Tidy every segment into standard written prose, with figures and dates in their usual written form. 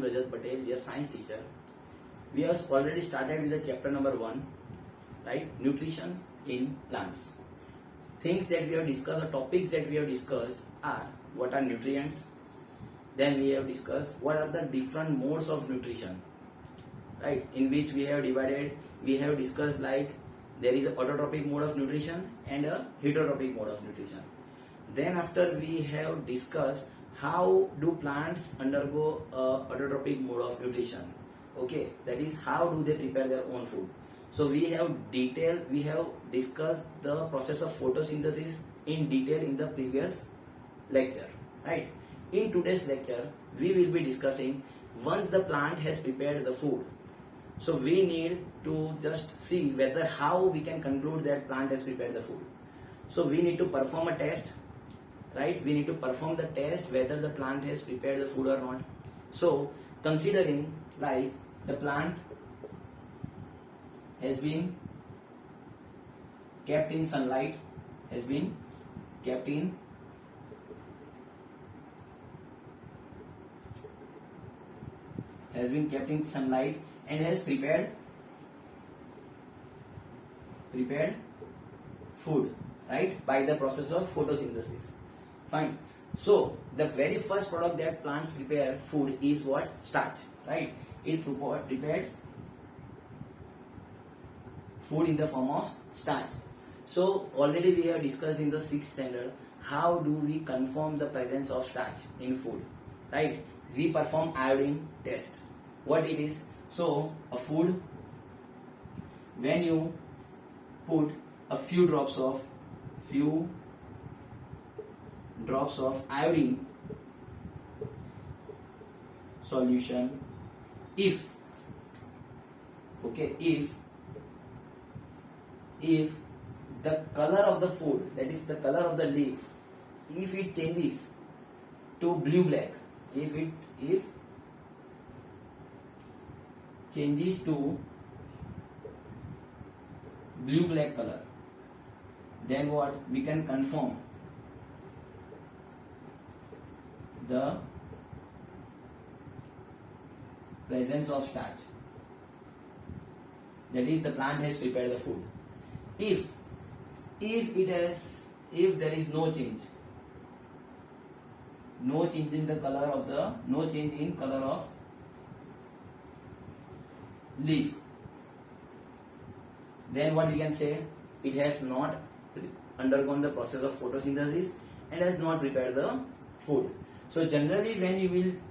am Rajat Patel, your science teacher. We have already started with the chapter number 1, right? Nutrition in plants. Things that we have discussed, or topics that we have discussed are what are nutrients. Then we have discussed what are the different modes of nutrition, right? In which we have divided, we have discussed like there is a autotrophic mode of nutrition and a heterotrophic mode of nutrition. Then after we have discussed how do plants undergo autotrophic mode of nutrition. Okay, that is how do they prepare their own food. So we have discussed the process of photosynthesis in detail in the previous lecture, right? In today's lecture, we will be discussing once the plant has prepared the food. So we need to just see whether how we can conclude that plant has prepared the food. So we need to perform a test, right? We need to perform the test whether the plant has prepared the food or not. So considering like the plant has been kept in sunlight, has been kept in sunlight and has prepared food, right, by the process of photosynthesis. Fine. So the very first product that plants prepare food is what? Starch, right? It prepares food in the form of starch. So already we have discussed in the 6th standard how do we confirm the presence of starch in food, right? We perform iodine test. What it is? So a food, when you put a few drops of iodine solution, if the color of the food, that is the color of the leaf, if it changes to blue black, if changes to blue black color, then what we can confirm the presence of starch, that is the plant has prepared the food. If there is no change in color of leaf, then what we can say, it has not undergone the process of photosynthesis and has not prepared the food. So generally when you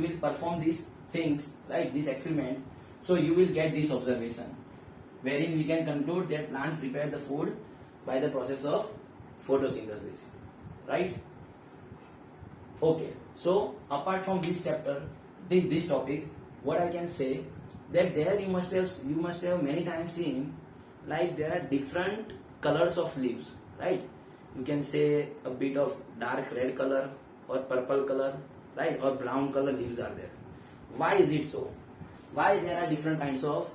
will perform these things, right, this experiment, so you will get this observation wherein we can conclude that plant prepared the food by the process of photosynthesis, right? Okay, so apart from this chapter, this topic, what I can say that there you must have many times seen like there are different colors of leaves, right? You can say a bit of dark red color or purple color, right, or brown color leaves are there. Why is it so? Why there are different kinds of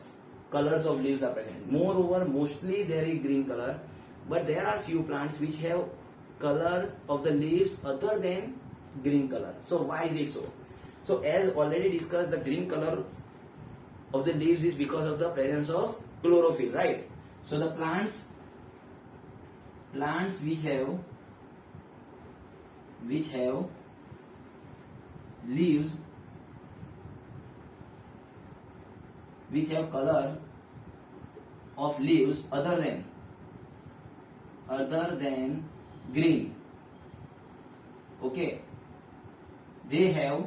colors of leaves are present? Moreover, mostly there is green color, but there are few plants which have colors of the leaves other than green color. So why is it so? So as already discussed, the green color of the leaves is because of the presence of chlorophyll, right? So the plants which have leaves which have color of leaves other than green, okay, they have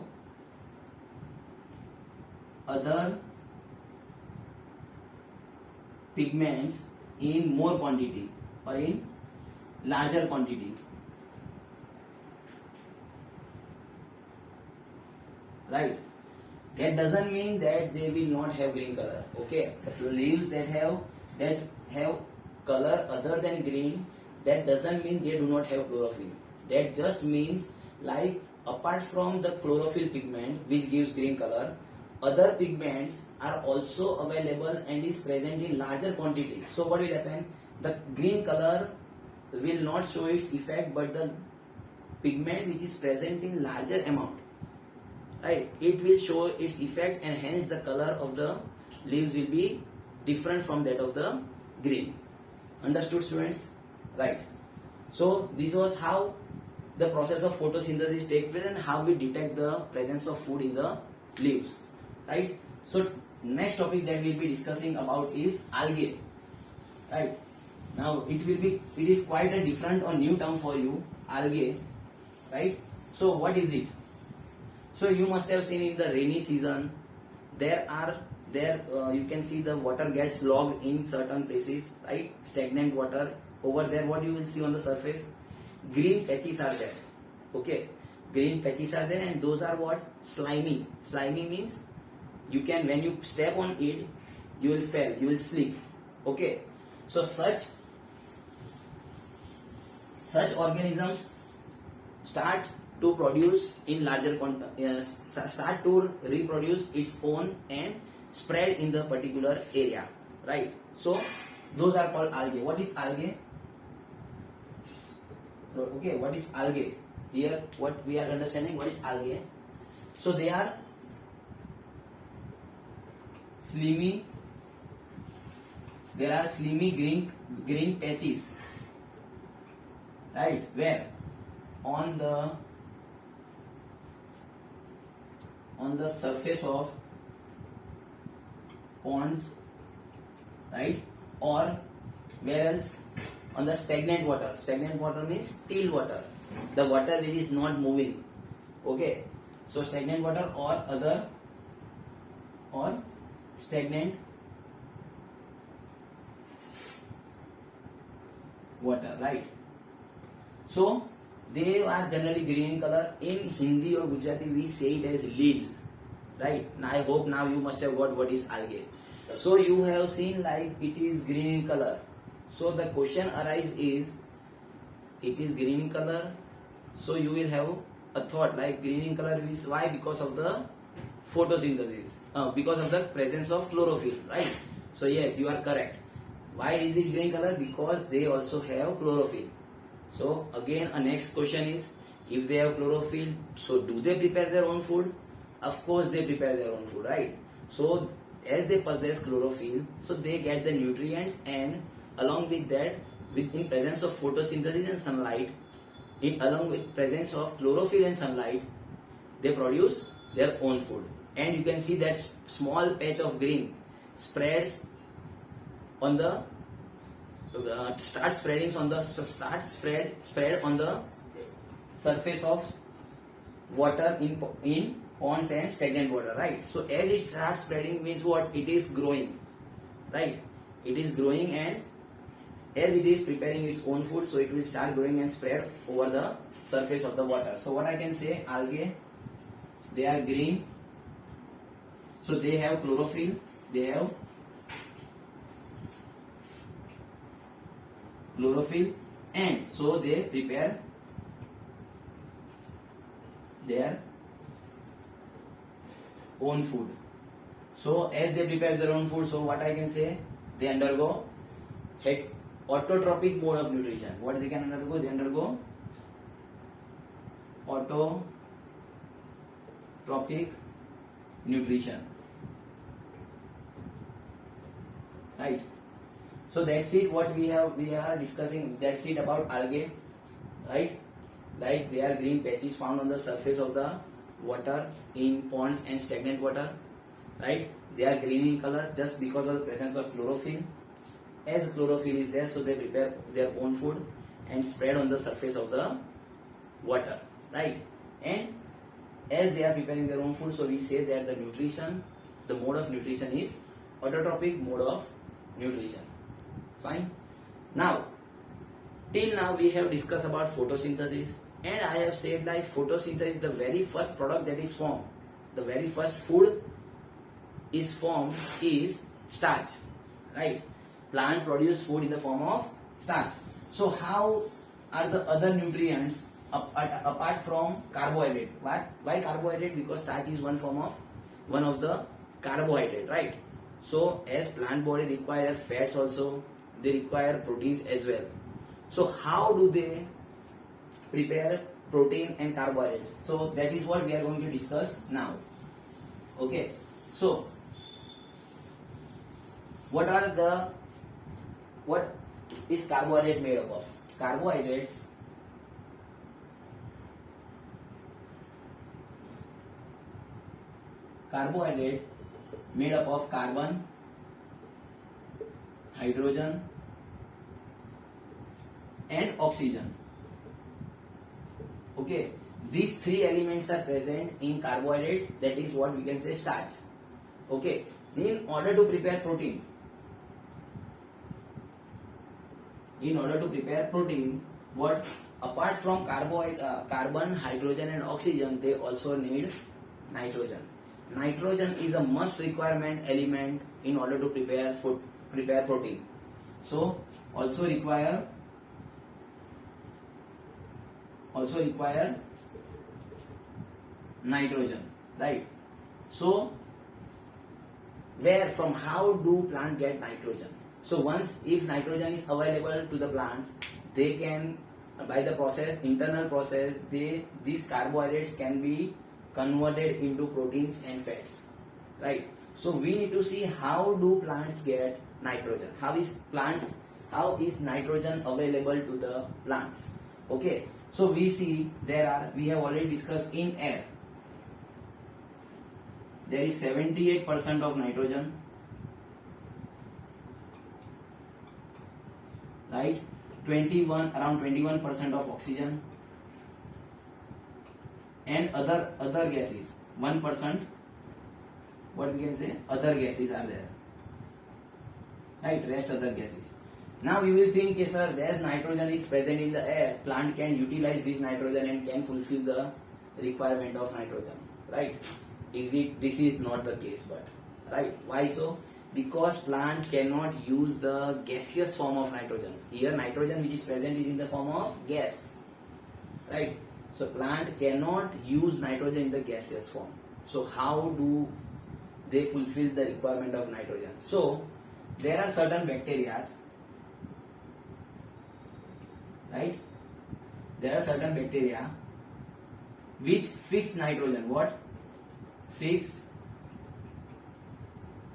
other pigments in more quantity or in larger quantity, right? That doesn't mean that they will not have green color, okay? The leaves that have color other than green, that doesn't mean they do not have chlorophyll. That just means like apart from the chlorophyll pigment which gives green color, other pigments are also available and is present in larger quantity. So what will happen? The green color will not show its effect, but the pigment which is present in larger amount, right? It will show its effect, and hence the color of the leaves will be different from that of the green. Understood, students? Right. So this was how the process of photosynthesis takes place and how we detect the presence of food in the leaves, right? So next topic that we'll be discussing about is algae, right? Now it is quite a different or new term for you, algae, right? So what is it? So you must have seen in the rainy season, you can see the water gets logged in certain places, right? Stagnant water. Over there, what you will see on the surface? Green patches are there. Okay, green patches are there, and those are what? Slimy. Slimy means you can, when you step on it, you will fall, you will slip. Okay, so such organisms start to produce in larger start to reproduce its own and spread in the particular area, right? So those are called algae. What is algae? Okay, what is algae? Here what we are understanding, what is algae? So they are slimy, there are slimy green patches, right? Where? On the surface of ponds, right? Or where else? On the stagnant water. Stagnant water means still water, the water which is not moving. Okay, so stagnant water or stagnant water, right? So they are generally green in color. In Hindi or Gujarati we say it as leel, right? Now I hope now you must have got what is algae. So you have seen like it is green in color. So the question arises is, it is green in color, so you will have a thought like green in color is why? Because of the photosynthesis, because of the presence of chlorophyll, right? So yes, you are correct. Why is it green color? Because they also have chlorophyll. So again, a next question is, if they have chlorophyll, so do they prepare their own food? Of course they prepare their own food, right? So as they possess chlorophyll, so they get the nutrients, and along with that, in presence of photosynthesis and sunlight, along with presence of chlorophyll and sunlight, they produce their own food. And you can see that small patch of green spreads on the spread on the surface of water in ponds and stagnant water, right? So as it starts spreading means what? It is growing, right? It is growing, and as it is preparing its own food, so it will start growing and spread over the surface of the water. So what I can say, algae, they are green, so they have chlorophyll, and so they prepare their own food. So as they prepare their own food, so what I can say, they undergo autotrophic mode of nutrition. What they can undergo? They undergo autotrophic nutrition, right? So that's it. What we are discussing. That's it about algae, right? Like they are green patches found on the surface of the water in ponds and stagnant water, right? They are green in color just because of the presence of chlorophyll. As chlorophyll is there, so they prepare their own food and spread on the surface of the water, right? And as they are preparing their own food, so we say that the mode of nutrition is autotrophic mode of nutrition. Fine. Now, till now we have discussed about photosynthesis, and I have said like photosynthesis, the very first product that is formed, the very first food is formed is starch, right? Plant produce food in the form of starch. So how are the other nutrients apart from carbohydrate? Why carbohydrate? Because starch is one of the carbohydrate, right? So as plant body require fats also, they require proteins as well. So how do they prepare protein and carbohydrate. So that is what we are going to discuss now. Okay, so what is carbohydrate made up of? Carbohydrates made up of carbon, hydrogen and oxygen. Okay, these three elements are present in carbohydrate, that is what we can say starch. Okay, in order to prepare protein, what apart from carbon, hydrogen and oxygen, they also need nitrogen. Nitrogen is a must requirement element in order to prepare protein. So also require nitrogen, right? So how do plant get nitrogen? So once if nitrogen is available to the plants, they can, by the internal process, these carbohydrates can be converted into proteins and fats, right? So we need to see how do plants get nitrogen. How is nitrogen available to the plants? Okay, so we have already discussed in air there is 78% of nitrogen, right? Around 21% of oxygen, and other gases 1%. What we can say, other gases are there, right? Rest other gases. Now we will think, yes sir, as nitrogen is present in the air, plant can utilize this nitrogen and can fulfill the requirement of nitrogen, right? This is not the case, but right? Why so? Because plant cannot use the gaseous form of nitrogen. Here nitrogen which is present is in the form of gas, right? So plant cannot use nitrogen in the gaseous form. So how do they fulfill the requirement of nitrogen? So there are certain bacteria, right? There are certain bacteria which fix nitrogen. What? Fix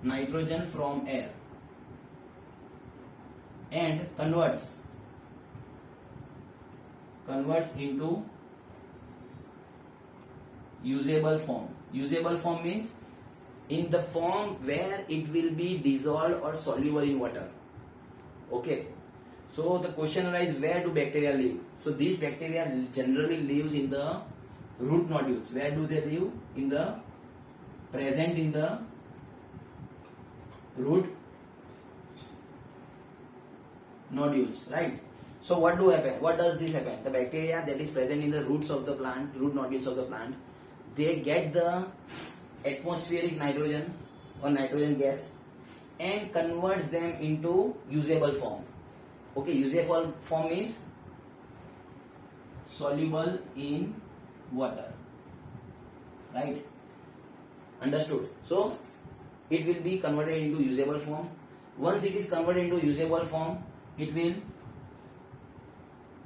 nitrogen from air and converts into usable form. Usable form means in the form where it will be dissolved or soluble in water. Okay, so the question arises, where do bacteria live? So these bacteria generally lives in the root nodules. Where do they live? Present in the root nodules, right? So what does this happen? The bacteria that is present in the root nodules of the plant, they get the atmospheric nitrogen or nitrogen gas and converts them into usable form. Okay, usable form means soluble in water, right? Understood? So it will be converted into usable form. Once it is converted into usable form, it will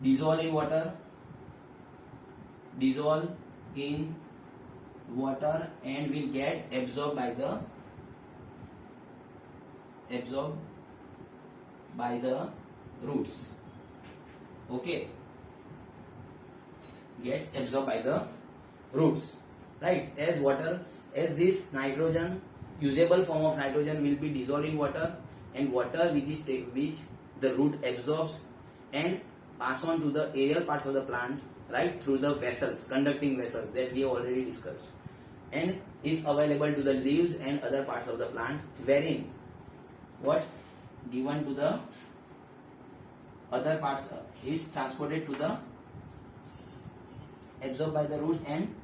dissolve in water and will get absorbed by the roots. Okay, gets absorbed by the roots, right? As this nitrogen, usable form of nitrogen, will be dissolved in water, and water which the root absorbs and pass on to the aerial parts of the plant, right, through the conducting vessels that we have already discussed, and is available to the leaves and other parts of the plant, wherein given to the other parts is transported to the absorbed by the roots and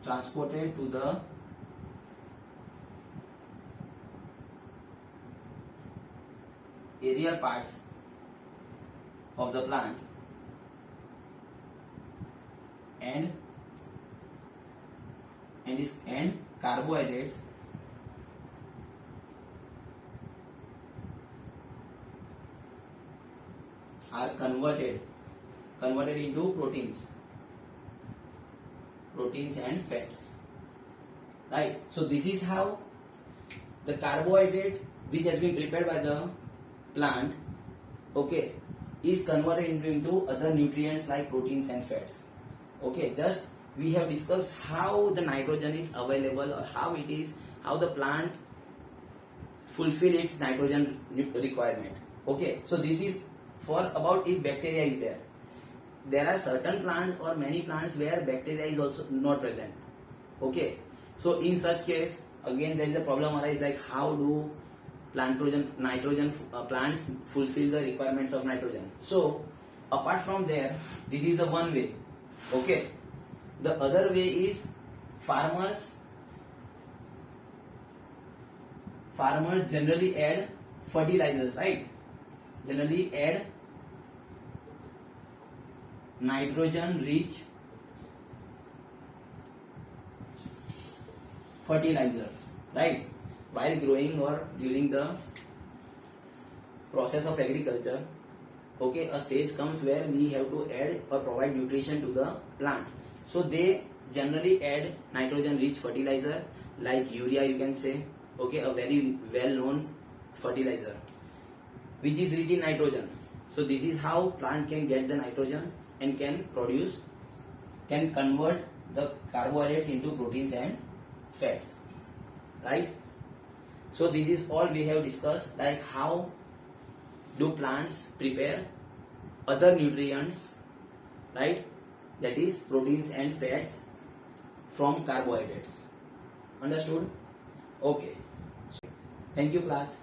transported to the aerial parts of the plant and carbohydrates are converted into proteins and fats, right? So this is how the carbohydrate which has been prepared by the plant, okay, is converted into other nutrients like proteins and fats. Okay, just we have discussed how the nitrogen is available, or how the plant fulfill its nitrogen requirement. Okay, so this is for about if bacteria is there. There are certain plants or many plants where bacteria is also not present. Okay, so in such case, again there is a problem arise, like how do plants fulfill the requirements of nitrogen. So apart from there, this is the one way. Okay, the other way is farmers generally add fertilizers, right? Generally add nitrogen rich fertilizers, right? While growing or during the process of agriculture, okay, a stage comes where we have to add or provide nutrition to the plant. So they generally add nitrogen rich fertilizer like urea, you can say, okay, a very well known fertilizer which is rich in nitrogen. So this is how plant can get the nitrogen and can convert the carbohydrates into proteins and fats, right? So this is all we have discussed, like how do plants prepare other nutrients, right? That is proteins and fats from carbohydrates. Understood? Okay. Thank you, class.